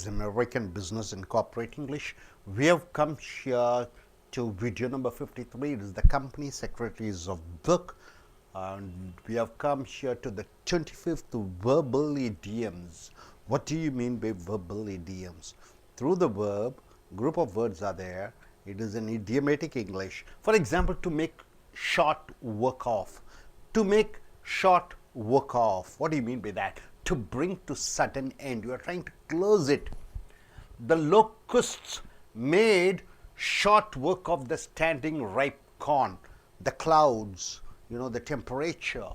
is American Business and Corporate English. We have come here to video number 53. It is the company secretaries of book, and we have come here to the 25th verbal idioms. What do you mean by verbal idioms? Through the verb, group of words are there. It is an idiomatic English. For example, to make short work of. To make short work of. What do you mean by that? To bring to sudden end. You are trying to close it. The locusts made short work of the standing ripe corn. The clouds, the temperature,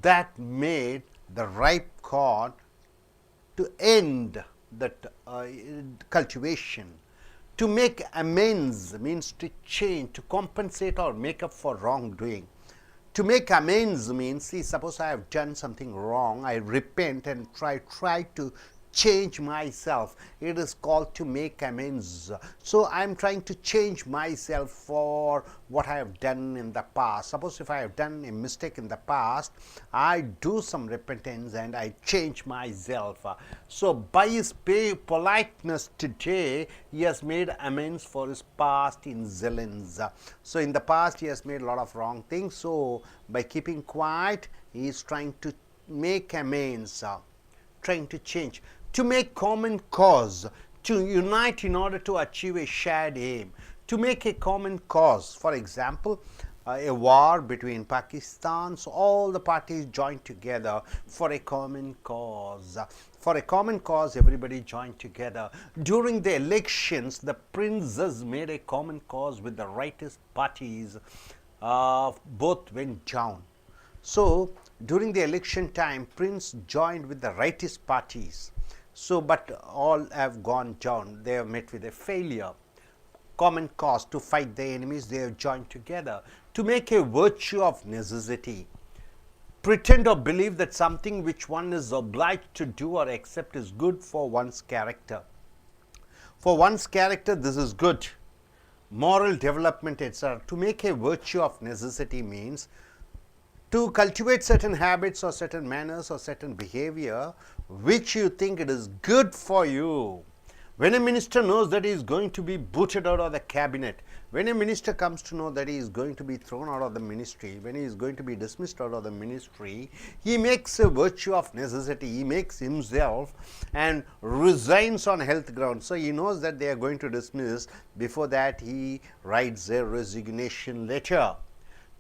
that made the ripe corn to end that cultivation. To make amends means to change, to compensate or make up for wrongdoing. To make amends means, see, suppose I have done something wrong, I repent and try to change myself. It is called to make amends. So I am trying to change myself for what I have done in the past. Suppose if I have done a mistake in the past, I do some repentance and I change myself. So by his politeness today, he has made amends for his past insolence. So in the past he has made a lot of wrong things. So by keeping quiet, he is trying to make amends, trying to change. To make common cause, to unite in order to achieve a shared aim. To make a common cause, for example, a war between Pakistan, so all the parties joined together for a common cause. For a common cause, everybody joined together. During the elections, the princes made a common cause with the rightist parties. Both went down. So during the election time, Prince joined with the rightist parties. So, but all have gone down. They have met with a failure. Common cause, to fight the enemies, they have joined together. To make a virtue of necessity. Pretend or believe that something which one is obliged to do or accept is good for one's character. For one's character, this is good. Moral development, etc. To make a virtue of necessity means to cultivate certain habits or certain manners or certain behavior which you think it is good for you. When a minister knows that he is going to be booted out of the cabinet, when a minister comes to know that he is going to be thrown out of the ministry, when he is going to be dismissed out of the ministry, he makes a virtue of necessity. He makes himself and resigns on health grounds. So he knows that they are going to dismiss. Before that, he writes a resignation letter.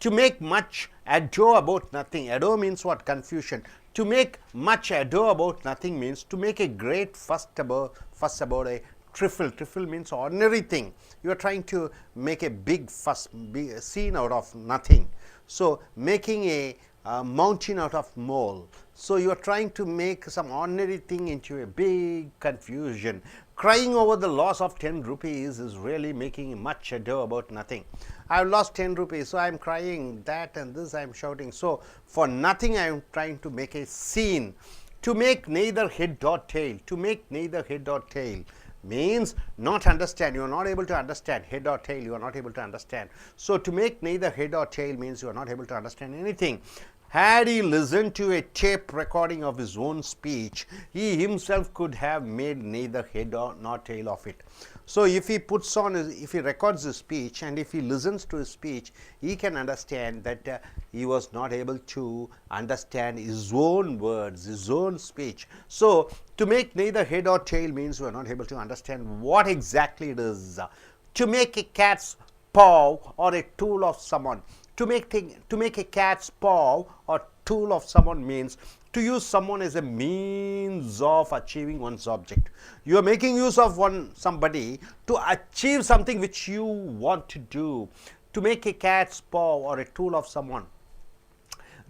To make much ado about nothing. Ado means what? Confusion. To make much ado about nothing means to make a great fuss about a trifle. Trifle means ordinary thing. You are trying to make a big fuss, big scene out of nothing. So making a mountain out of mole. So you are trying to make some ordinary thing into a big confusion. Crying over the loss of 10 rupees is really making much ado about nothing. I have lost 10 rupees, so I am crying that and this I am shouting. So for nothing I am trying to make a scene. To make neither head or tail. To make neither head or tail means not understand. You are not able to understand. Head or tail, you are not able to understand. So to make neither head or tail means you are not able to understand anything. Had he listened to a tape recording of his own speech, he himself could have made neither head nor tail of it. So if he if he records his speech and if he listens to his speech, he can understand that he was not able to understand his own words, his own speech. So to make neither head or tail means we are not able to understand what exactly it is. To make a cat's paw or a tool of someone. To make a cat's paw or tool of someone means to use someone as a means of achieving one's object. You are making use of somebody to achieve something which you want to do. To make a cat's paw or a tool of someone.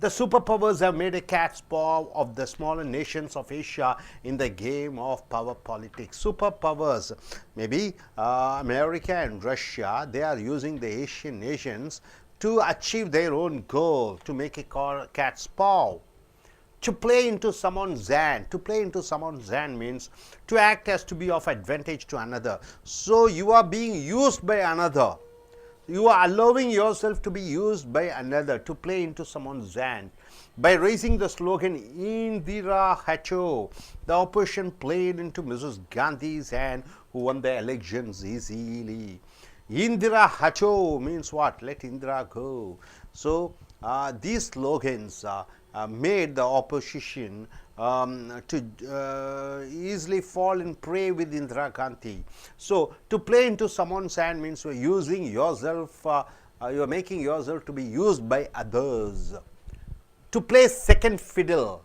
The superpowers have made a cat's paw of the smaller nations of Asia in the game of power politics. Superpowers, maybe America and Russia, they are using the Asian nations to achieve their own goal, to make a cat's paw. To play into someone's hand. To play into someone's hand means to act as to be of advantage to another. So you are being used by another. You are allowing yourself to be used by another, to play into someone's hand. By raising the slogan Indira Hacho, the opposition played into Mrs. Gandhi's hand, who won the elections easily. Indira Hacho means what? Let Indira go. So these slogans made the opposition to easily fall in prey with Indira Gandhi. So to play into someone's hand means you're using yourself, you're making yourself to be used by others. To play second fiddle,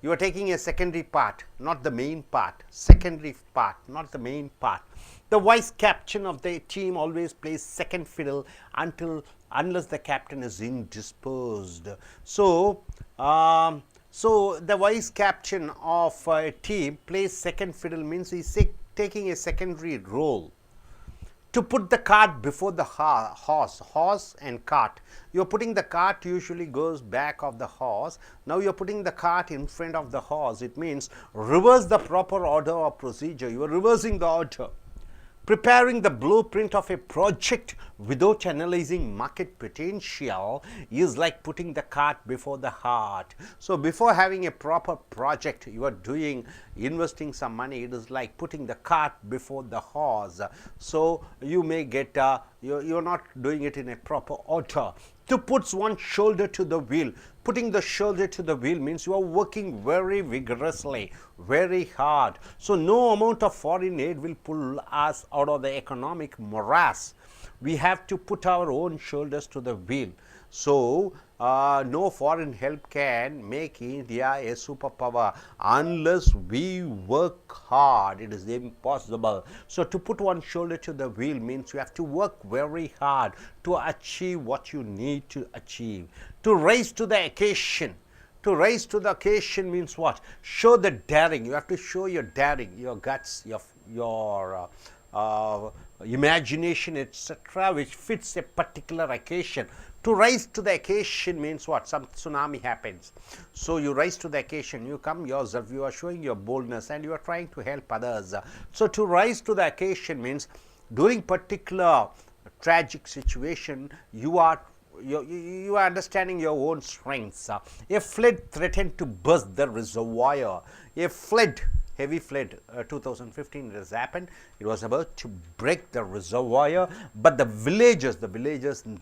you are taking a secondary part, not the main part. Secondary part, not the main part. The vice captain of the team always plays second fiddle unless the captain is indisposed. So the vice captain of a team plays second fiddle means he's taking a secondary role. To put the cart before the horse and cart. You're putting the cart usually goes back of the horse. Now you're putting the cart in front of the horse. It means reverse the proper order or procedure. You are reversing the order. Preparing the blueprint of a project without analyzing market potential is like putting the cart before the heart. So before having a proper project, you are investing some money. It is like putting the cart before the horse. So you may get, you're not doing it in a proper order. To put one shoulder to the wheel. Putting the shoulder to the wheel means you are working very vigorously, very hard. So no amount of foreign aid will pull us out of the economic morass. We have to put our own shoulders to the wheel. So no foreign help can make India a superpower unless we work hard. It is impossible. So to put one shoulder to the wheel means you have to work very hard to achieve what you need to achieve. To rise to the occasion. To rise to the occasion means what? Show the daring. You have to show your daring, your guts, your imagination, etc., which fits a particular occasion. To rise to the occasion means what? Some tsunami happens. So you rise to the occasion, you come yourself, you are showing your boldness and you are trying to help others. So to rise to the occasion means during particular tragic situation, you are understanding your own strengths. A flood threatened to burst the reservoir. A flood, heavy flood, 2015 it has happened. It was about to break the reservoir, but the villagers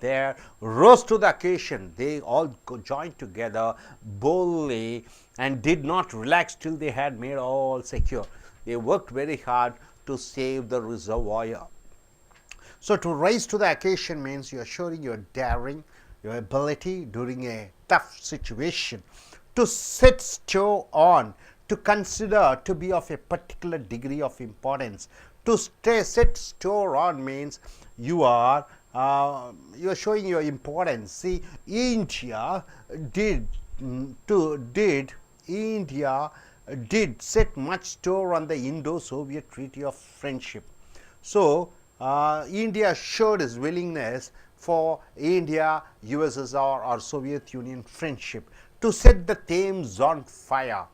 there rose to the occasion. They all joined together boldly and did not relax till they had made all secure. They worked very hard to save the reservoir. So to rise to the occasion means you are showing your daring, your ability during a tough situation. To set store on, to consider to be of a particular degree of importance. To set store on means you are showing your importance. See, India did set much store on the Indo-Soviet Treaty of Friendship. So India showed its willingness for India, USSR or Soviet Union friendship. To set the Thames on fire.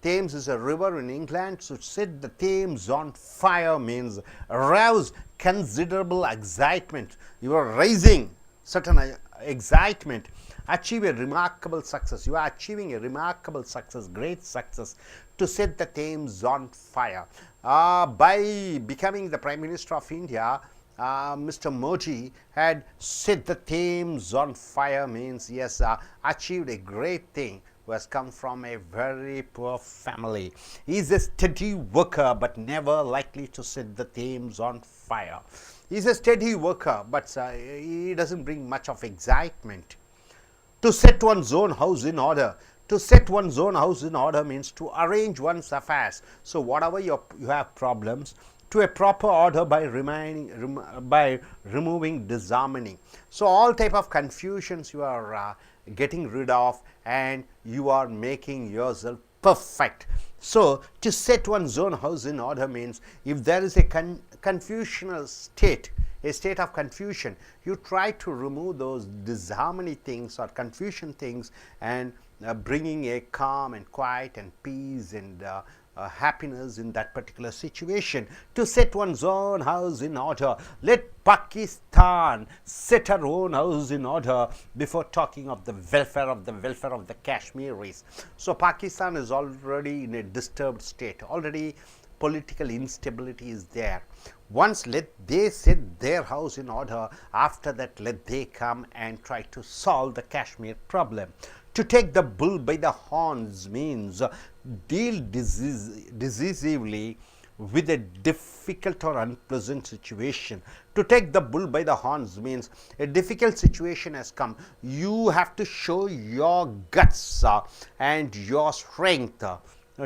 Thames is a river in England, so set the Thames on fire means arouse considerable excitement. You are raising certain excitement. Achieve a remarkable success. You are achieving a remarkable success, great success. To set the Thames on fire. By becoming the Prime Minister of India, Mr. Modi had set the Thames on fire means yes, achieved a great thing, who has come from a very poor family. He is a steady worker but never likely to set the Thames on fire. He is a steady worker but he doesn't bring much of excitement. To set one's own house in order. To set one's own house in order means to arrange one's affairs. So whatever you have problems, to a proper order by removing disharmony. So all type of confusions you are getting rid of and you are making yourself perfect. So to set one's own house in order means if there is a confusional state, a state of confusion, you try to remove those disharmony things or confusion things and bringing a calm and quiet and peace and happiness in that particular situation. To set one's own house in order. Let Pakistan set her own house in order before talking of the welfare of the Kashmiris. So Pakistan is already in a disturbed state. Already political instability is there. Once let they set their house in order, after that let they come and try to solve the Kashmir problem. To take the bull by the horns means deal decisively with a difficult or unpleasant situation. To take the bull by the horns means a difficult situation has come. You have to show your guts and your strength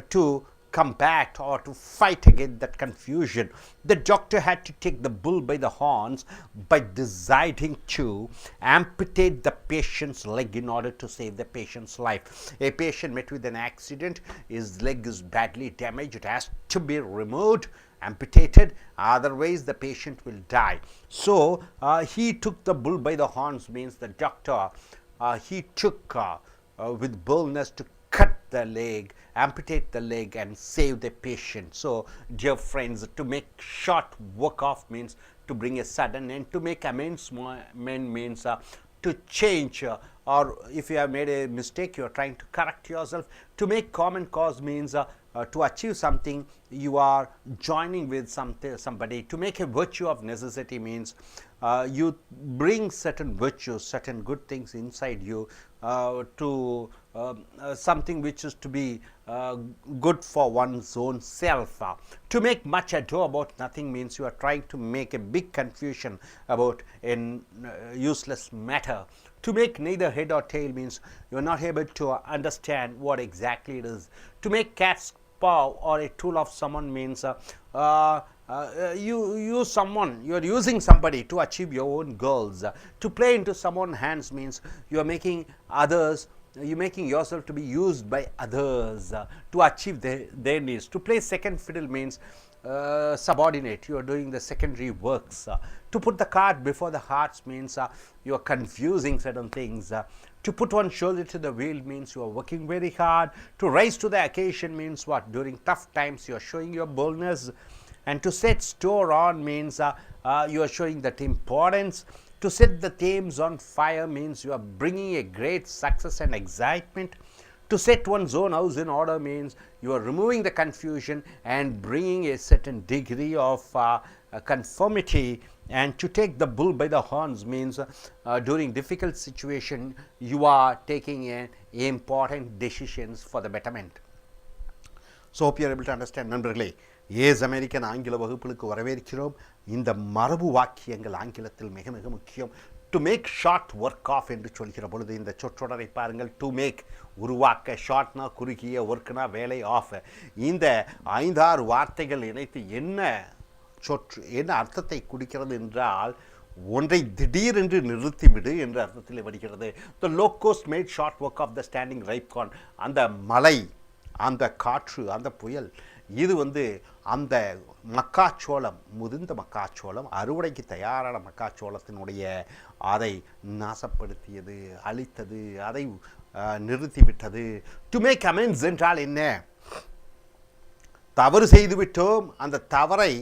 to combat or to fight against that confusion. The doctor had to take the bull by the horns by deciding to amputate the patient's leg in order to save the patient's life. A patient met with an accident, his leg is badly damaged, it has to be removed, amputated, otherwise the patient will die. So he took the bull by the horns means the doctor he took with boldness to cut the leg, amputate the leg and save the patient. So dear friends, to make short work off means to bring a sudden end. To make amends means to change or if you have made a mistake, you are trying to correct yourself. To make common cause means to achieve something, you are joining with somebody. To make a virtue of necessity means you bring certain virtues, certain good things inside you to something which is to be good for one's own self. To make much ado about nothing means you are trying to make a big confusion about an useless matter. To make neither head or tail means you are not able to understand what exactly it is. To make cat's paw or a tool of someone means you are using somebody to achieve your own goals. To play into someone's hands means you are making yourself to be used by others to achieve their needs. To play second fiddle means subordinate, you are doing the secondary works. To put the cart before the horse means you are confusing certain things. To put one shoulder to the wheel means you are working very hard. To rise to the occasion means what? During tough times you are showing your boldness. And to set store on means you are showing that importance. To set the Thames on fire means you are bringing a great success and excitement. To set one's own house in order means you are removing the confusion and bringing a certain degree of conformity. And to take the bull by the horns means during difficult situation you are taking important decisions for the betterment. So hope you are able to understand. நண்பர்களே, ace American ஆங்கில வகுப்புகளுக்கு வரவேற்கிறோம். இந்த மரபு வாக்கியங்கள் ஆங்கிலத்தில் மிக மிக முக்கியம். To make short work of என்று சொல்கிற பொழுது இந்த சொற்றொடரை பாருங்கள். டு மேக் உருவாக்க, ஷார்ட்னா குறுகிய, ஒர்க்னா வேலை, ஆஃப். இந்த 5-6 வார்த்தைகள் இணைத்து என்ன அர்த்தத்தை குடிக்கிறது என்றால் ஒன்றை திடீரென்று நிறுத்திவிடு என்ற அர்த்தத்தில் வருகிறது. The locust made short work of the standing ripe corn. அந்த மலை, அந்த காற்று, அந்த புயல், இது அந்த மக்காச்சோளம், முதிர்ந்த மக்காச்சோளம், அறுவடைக்கு தயாரான மக்காச்சோளத்தினுடைய அதை நாசப்படுத்தியது, அழித்தது, அதை நிறுத்திவிட்டது. டு மேக் அமெண்ட்ஸ் என்றால் என்ன? தவறு செய்துவிட்டோம், அந்த தவறை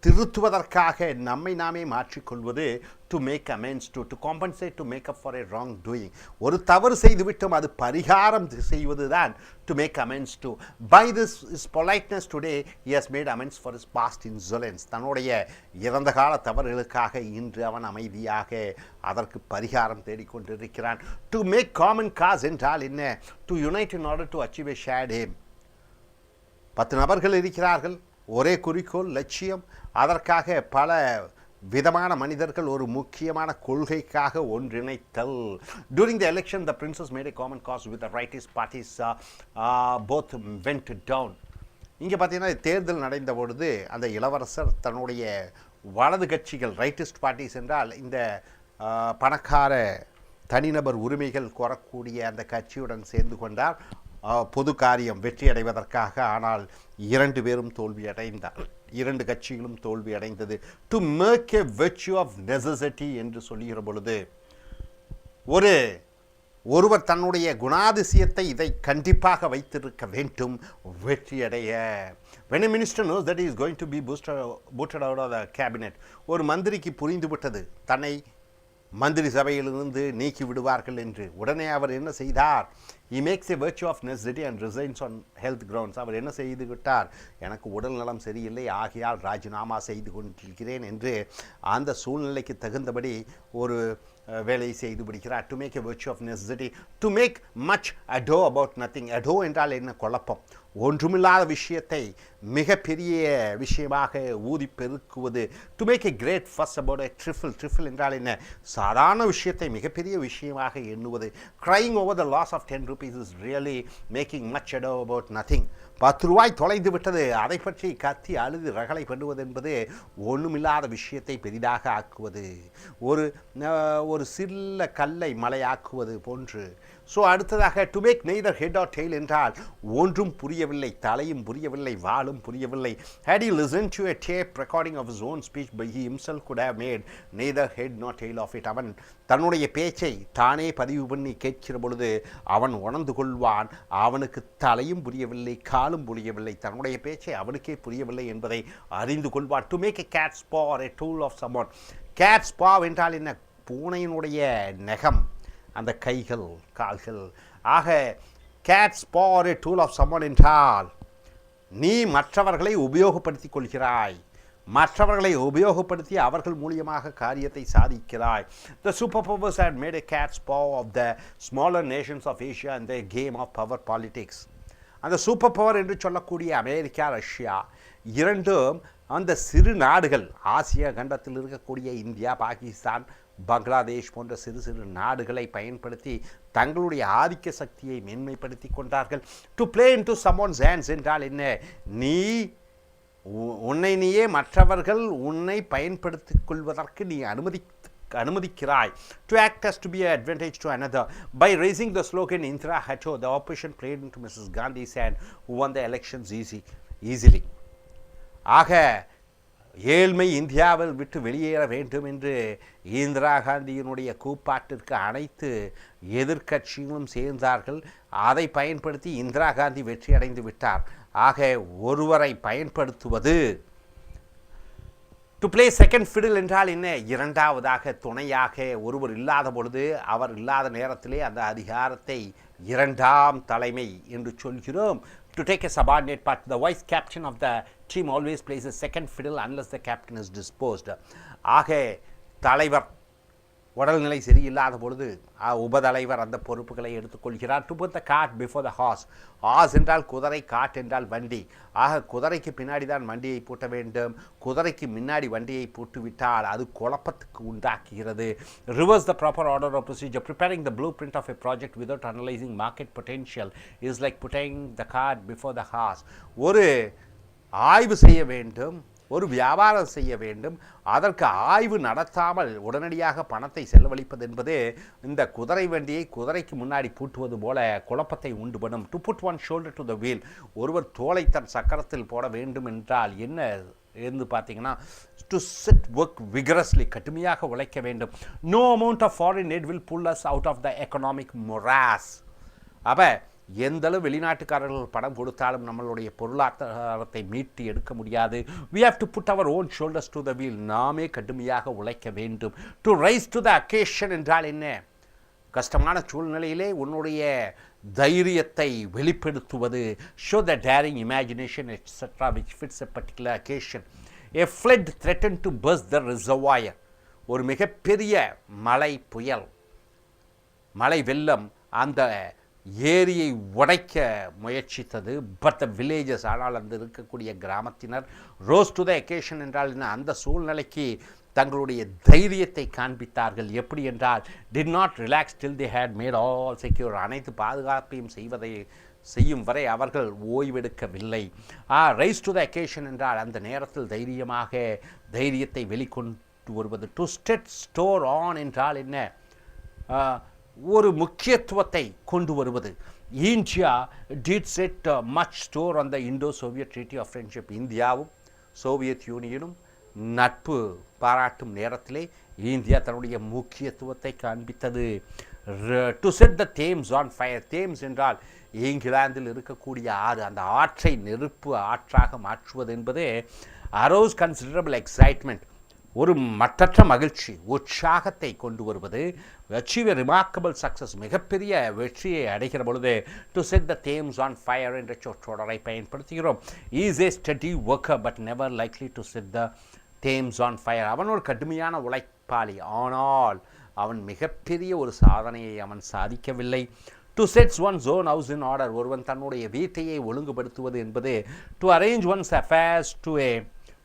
திருத்துவதற்காக நம்மை நாமே மாற்றிக்கொள்வது. To make amends, to compensate, to make up for a wrong doing. ஒரு தவறு செய்துவிட்டோம், அது பரிகாரம் செய்வது தான் to make amends to. By this is politeness today he has made amends for his past insolence. தன்னுடைய இறந்த கால தவறுகளுக்காக இன்று அவன் அமைதியாக அதற்கு பரிகாரம் தேடிக்கொண்டிருக்கிறான். டு மேக் காமன் காஸ் என்றால் என்ன? To unite in order to achieve a shared aim. 10 நபர்கள் இருக்கிறார்கள், ஒரே குறிக்கோள், லட்சியம். அதற்காக பல விதமான மனிதர்கள் ஒரு முக்கியமான கொள்கைக்காக ஒன்றிணைத்தல். During the election, the princes made a common cause with the rightist parties. Both went down. இங்கே பார்த்தீங்கன்னா தேர்தல் நடந்த பொழுது அந்த இளவரசர் தன்னுடைய வலது கட்சிகள், ரைட்டிஸ்ட் பார்ட்டிஸ் என்றால் இந்த பணக்கார தனிநபர் உரிமைகள் கோரக்கூடிய அந்த கட்சியுடன் சேர்ந்து கொண்டார் பொது காரியம் வெற்றி அடைவதற்காக. ஆனால் 2 பேரும் தோல்வி அடைந்தார், 2 கட்சிகளும் தோல்வி அடைந்தது. To make a virtue of necessity என்று சொல்லுகிற பொழுது ஒரு ஒருவர் தன்னுடைய குணாதிசயத்தை இதை கண்டிப்பாக வைத்திருக்க வேண்டும் வெற்றியடைய. when a minister knows that he is going to be booted out of the cabinet, ஒரு மந்திரிக்கு புரிந்துவிட்டது தன்னை மந்திரி சபையிலிருந்து நீக்கி விடுவார்கள் என்று. உடனே அவர் என்ன செய்தார்? he makes a virtue of necessity and resigns on health grounds. அவர் என்ன செய்து விட்டார்? எனக்கு உடல் நலம் சரியில்லை, ஆகையால் ராஜினாமா செய்து கொண்டிருக்கிறேன் என்று அந்த சூழ்நிலைக்கு தகுந்தபடி ஒரு வேலையை செய்து விடுகிறார். To make a virtue of necessity, to make much ado about nothing. ado என்றால் என்ன? குழப்பம். ஒன்றுமில்லாத விஷயத்தை மிகப்பெரிய விஷயமாக ஊதி பெருக்குவது. டு மேக் எ கிரேட் ஃபஸ் அபவுட் எ ட்ரிஃபிள் என்றால் என்ன? சாதாரண விஷயத்தை மிகப்பெரிய விஷயமாக எண்ணுவது. crying over the loss of 10 rupees is really making much ado about nothing. 10 ரூபாய் தொலைந்து விட்டது, அதை பற்றி கத்தி அழுது ரகளை பண்ணுவது என்பது ஒன்றுமில்லாத விஷயத்தை பெரிதாக ஆக்குவது, ஒரு சில்ல கல்லை மலையாக்குவது போன்று. ஸோ அடுத்ததாக to make neither head or tail என்றால் ஒன்றும் புரியவில்லை, தலையும் புரியவில்லை, வாலும் புரியவில்லை. had he listened to a tape recording of his own speech, but he himself could have made neither head nor tail of it. அவன் தன்னுடைய பேச்சை தானே பதிவு பண்ணி கேட்கிற பொழுது அவன் உணர்ந்து கொள்வான், அவனுக்கு தலையும் புரியவில்லை, காலும் புரியவில்லை, தன்னுடைய பேச்சை அவனுக்கே புரியவில்லை என்பதை அறிந்து கொள்வான். To make a cat's paw or a tool of someone. cat's paw என்றால் என்ன? பூனையினுடைய நகம், அந்த கைகள் கால்கள். ஆக cat's paw or a tool of someone என்றால் நீ மற்றவர்களை உபயோகப்படுத்திக் கொள்கிறாய், மற்றவர்களை உபயோகப்படுத்தி அவர்கள் மூலியமாக காரியத்தை சாதிக்கிறாய். The superpowers had made a cat's paw of the smaller nations of Asia in their game of power politics. அந்த சூப்பர் பவர் என்று சொல்லக்கூடிய அமெரிக்கா, ரஷ்யா இரண்டும் அந்த சிறு நாடுகள், ஆசிய கண்டத்தில் இருக்கக்கூடிய இந்தியா, பாகிஸ்தான், பங்களாதேஷ் போன்ற சிறு சிறு நாடுகளை பயன்படுத்தி தங்களுடைய ஆதிக்க சக்தியை மேன்மைப்படுத்தி கொண்டார்கள். To play in to someone's hands என்றால் என்ன? உன்னை நீயே மற்றவர்கள் உன்னை பயன்படுத்திக் கொள்வதற்கு நீ அனுமதிக்கிறாய். To act as to be an advantage to another. By raising the slogan Indra Hatto, the opposition played into Mrs. Gandhi's hand, who won the elections easily. ஆக ஏழ்மை இந்தியாவில் விட்டு வெளியேற வேண்டும் என்று இந்திரா காந்தியினுடைய கூப்பாட்டிற்கு அனைத்து எதிர்க்கட்சிகளும் சேர்ந்தார்கள். அதை பயன்படுத்தி இந்திரா காந்தி வெற்றி அடைந்து விட்டார். ஆக ஒருவரை பயன்படுத்துவது. டு பிளே செகண்ட் ஃபிடில் என்றால் என்ன? இரண்டாவதாக துணையாக ஒருவர் இல்லாத பொழுது, அவர் இல்லாத நேரத்திலே அந்த அதிகாரத்தை இரண்டாம் தலைமை என்று சொல்கிறோம். To take a subordinate part, the vice captain of the team always plays a second fiddle unless the captain is disposed. ஆக தலைவர் உடல்நிலை சரியில்லாத பொழுது உபதலைவர் அந்த பொறுப்புகளை எடுத்துக்கொள்கிறார். To put the cart before the horse. Horse என்றால் குதிரை, காட் என்றால் வண்டி. ஆக குதிரைக்கு பின்னாடி தான் வண்டியை பூட்ட வேண்டும். குதிரைக்கு முன்னாடி வண்டியை பூட்டுவிட்டால் அது குழப்பத்துக்கு உண்டாக்குகிறது. Reverse the proper order of procedure. Preparing the blueprint of a project without analysing market potential is like putting the cart before the horse. ஒரு ஆய்வு செய்ய வேண்டும், ஒரு வியாபாரம் செய்ய வேண்டும், அதற்கு ஆய்வு நடத்தாமல் உடனடியாக பணத்தை செலவழிப்பது என்பது இந்த குதிரை வண்டியை குதிரைக்கு முன்னாடி பூட்டுவது போல குழப்பத்தை உண்டு பண்ணும். To put one shoulder to the wheel. ஒருவர் தோலை தன் சக்கரத்தில் போட வேண்டும் என்றால் என்ன என்று பார்த்தீங்கன்னா, டு சிட் ஒர்க் விகரஸ்லி, கடுமையாக உழைக்க வேண்டும். No amount of foreign aid will pull us out of the economic morass. அப்போ எந்தளவு வெளிநாட்டுக்காரர்கள் பணம் கொடுத்தாலும் நம்மளுடைய பொருளாதாரத்தை மீட்டு எடுக்க முடியாது. we have to put our own shoulders to the wheel. நாமே கடுமையாக உழைக்க வேண்டும். to rise to the occasion என்றால் என்ன? கஷ்டமான சூழ்நிலையிலே உன்னுடைய தைரியத்தை வெளிப்படுத்துவது. show the daring imagination etc which fits a particular occasion. a flood threatened to burst the reservoir. ஒரு மிகப்பெரிய மழை புயல், மழை வெள்ளம் அந்த ஏரியை உடைக்க முயற்சித்தது. பட் த வில்லேஜஸ், ஆனால் அந்த இருக்கக்கூடிய கிராமத்தினர் ரோஸ் டு த எக்கேஷன் என்றால் அந்த சூழ்நிலைக்கு தங்களுடைய தைரியத்தை காண்பித்தார்கள். எப்படி என்றால் did not relax till they had made all secure. அனைத்து பாதுகாப்பையும் செய்யும் வரை அவர்கள் ஓய்வெடுக்கவில்லை. ரைஸ் டு த எக்கேஷன் என்றால் அந்த நேரத்தில் தைரியத்தை வெளிக்கொண்டு வருவது. டு ஸ்டெட் ஸ்டோர் ஆன் என்றால் என்ன? ஒரு முக்கியத்துவத்தை கொண்டு வருவது. India did set much store on the Indo Soviet treaty of friendship. இந்தியாவும் சோவியத் யூனியனும் நட்பு பாராட்டும் நேரத்திலே இந்தியா தன்னுடைய முக்கியத்துவத்தை காண்பித்தது. To set the Thames on fire. Thames என்றால் இங்கிலாந்தில் இருக்கக்கூடிய ஆறு. அந்த ஆற்றை நெருப்பு ஆற்றாக மாற்றுவது என்பது அரோஸ் கன்சிடரபிள் எக்ஸைட்மெண்ட், ஒரு மற்றற்ற மகிழ்ச்சி, உற்சாகத்தை கொண்டு வருவது. அச்சீவ் எ ரிமார்க்கபிள் சக்ஸஸ், மிகப்பெரிய வெற்றியை அடைகிற பொழுது to set the Thames on fire என்ற சொற்றொடரை பயன்படுத்துகிறோம். Is a steady worker but never likely to set the Thames on fire. அவன் ஒரு கடுமையான உழைப்பாளி, ஆனால் அவன் மிகப்பெரிய ஒரு சாதனையை அவன் சாதிக்கவில்லை. To sets one's own house in order, ஒருவன் தன்னுடைய வீட்டையை ஒழுங்குபடுத்துவது என்பது to arrange one's affairs to a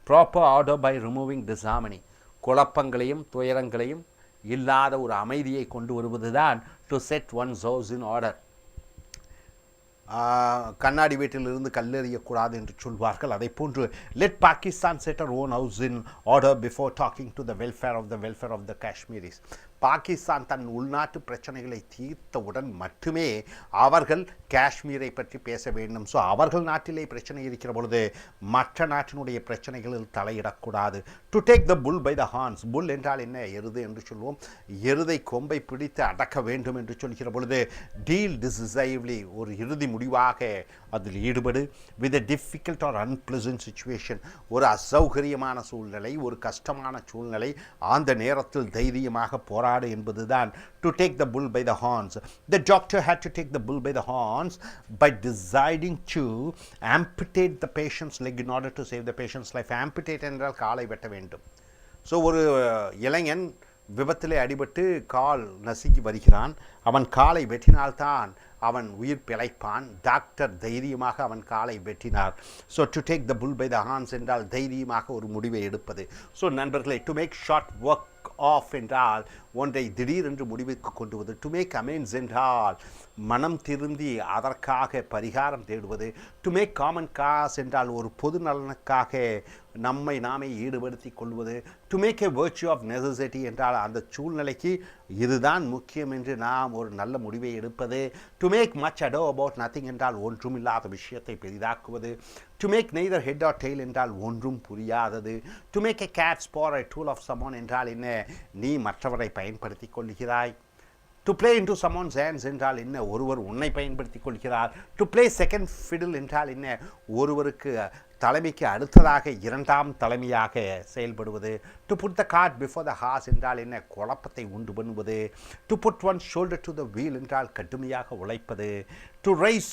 proper order by removing disharmony, குழப்பங்களையும் துயரங்களையும் இல்லாத ஒரு அமைதியை கொண்டு வருவது தான் to set one's house in order. கண்ணாடி வீட்டிலிருந்து கல்லெறியக்கூடாது என்று சொல்வார்கள். அதை போன்று லெட் பாகிஸ்தான் செட் அவர் own house in order before talking to the welfare of the Kashmiris. Pakistan தன் உள்நாட்டு பிரச்சனைகளை தீர்த்தவுடன் மட்டுமே அவர்கள் காஷ்மீரை பற்றி பேச வேண்டும். ஸோ அவர்கள் நாட்டிலே பிரச்சனை இருக்கிற பொழுது மற்ற நாட்டினுடைய பிரச்சனைகளில் தலையிடக்கூடாது. To take the bull by the horns, bull என்றால் என்ன, எருது என்று சொல்வோம். எருதை கொம்பை பிடித்து அடக்க வேண்டும் என்று சொல்கிற பொழுது டீல் டிசிசிவ்லி, ஒரு இறுதி முடிவாக அதில் ஈடுபடு. With a difficult or unpleasant situation, ஒரு அசௌகரியமான சூழ்நிலை, ஒரு கஷ்டமான சூழ்நிலை, அந்த நேரத்தில் தைரியமாக போராடு என்பதுதான் to take the bull by the horns. The doctor had to take the bull by the horns by deciding to amputate the patient's leg in order to save the patient's life. amputate என்றால் காலை வெட்ட வேண்டும். So ஒரு இளைஞன் விபத்திலே அடிபட்டு கால் நசுங்கி வருகிறான். அவன் காலை வெட்டினால்தான் அவன் உயிர் பிழைப்பான். டாக்டர் தைரியமாக அவன் காலை வெட்டினார். So to take the bull by the horns என்றால் தைரியமாக ஒரு முடிவை எடுப்பது. ஸோ நண்பர்களே, to make short work of என்றால் ஒன்றை திடீரென்று முடிவுக்கு கொண்டு வருவது. டு மேக் அமெண்ட்ஸ் என்றால் மனம் திருந்தி அதற்காக பரிகாரம் தேடுவது. டு மேக் காமன் காஸ் என்றால் ஒரு பொது நலனுக்காக நம்மை நாமே ஈடுபடுத்தி கொள்வது. To make a virtue of necessity என்றால் அந்த சூழ்நிலைக்கு இதுதான் முக்கியம் என்று நாம் ஒரு நல்ல முடிவை எடுப்பது. To make much ado about nothing என்றால் ஒன்றுமில்லாத விஷயத்தை பெரிதாக்குவது. To make neither head or tail என்றால் ஒன்றும் புரியாதது. டு மேக் எ கேட் ஸ்பார் எ டூல் ஆஃப் சமோன் என்றால் என்ன, நீ மற்றவரை பயன்படுத்தி கொள்கிறாய். To play into someone's hands என்றால் என்ன, ஒருவர் உன்னை பயன்படுத்தி கொள்கிறார். டு பிளே செகண்ட் ஃபிடில் என்றால் என்ன, ஒருவருக்கு தலைமைக்கு அடுத்ததாக இரண்டாம் தலைமையாக செயல்படுவது. To put the cart before the horse என்றால் என்ன, குழப்பத்தை உண்டு பண்ணுவது. To put one shoulder to the wheel என்றால் கடுமையாக உழைப்பது. To rise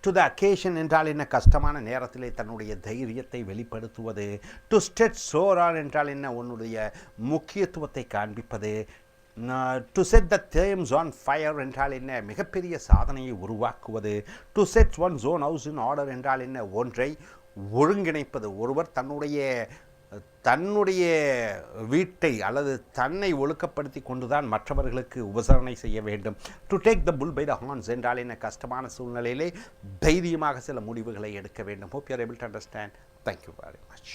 to the occasion என்றால் என்ன, கஷ்டமான நேரத்திலே தன்னுடைய தைரியத்தை வெளிப்படுத்துவது. டு ஸ்டெட் சோரான் என்றால் என்ன, உன்னுடைய முக்கியத்துவத்தை காண்பிப்பது. To set the Thames on fire என்றால் என்ன, மிகப்பெரிய சாதனையை உருவாக்குவது. To set once own house in order என்றால் என்ன, ஒன்றை ஒருங்கிணைப்பது. ஒருவர் தன்னுடைய வீட்டை அல்லது தன்னை ஒழுக்கப்படுத்தி கொண்டுதான் மற்றவர்களுக்கு உபசரணை செய்ய வேண்டும். To take the bull by the horns என்றால் என்ன, கஷ்டமான சூழ்நிலையிலே தைரியமாக சில முடிவுகளை எடுக்க வேண்டும். Hope you are able to understand. Thank you very much.